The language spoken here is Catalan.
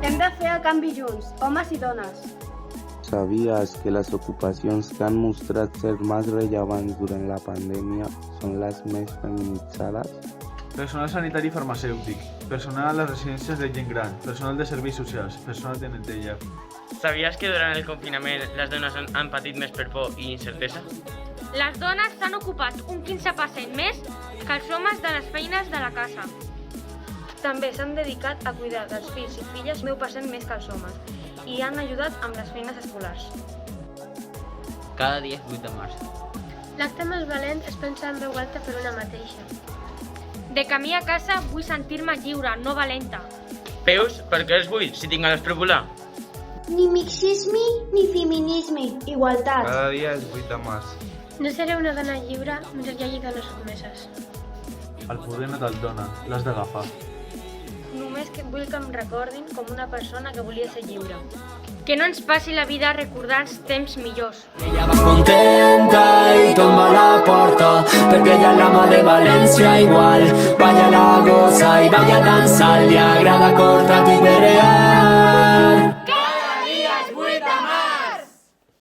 Hem de fer el canvi junts, homes i dones. ¿Sabías que las ocupacions que han mostrat ser més rellevants durant la pandèmia són les més feminitzades? Personal sanitari i farmacèutic, personal a les residències de gent gran, personal de serveis socials, personal de neteja. Sabies que durant el confinament les dones han patit més per por i incertesa? Les dones s'han ocupat un 15% més que els homes de les feines de la casa. També s'han dedicat a cuidar dels fills i filles 9% més que els homes i han ajudat amb les feines escolars. Cada dia és 8 de març. L'acte més valent és pensar en veu alta per una mateixa. De camí a casa vull sentir-me lliure, no valenta. Veus per què els vull, si tinc ganes per volar? Ni mixisme ni feminisme, igualtat. Cada dia és 8 de març. No seré una dona lliure mentre hi hagi dones sotmeses. El poder no te'l dona, l'has d'agafar. Només que vull que em recordin com una persona que volia ser lliure. Que no ens passi la vida recordant temps millors. Ella va contenta i tomba la porta perquè ella és la mà de València igual. Balla la goza i balla dansa, li agrada cortar i perrear.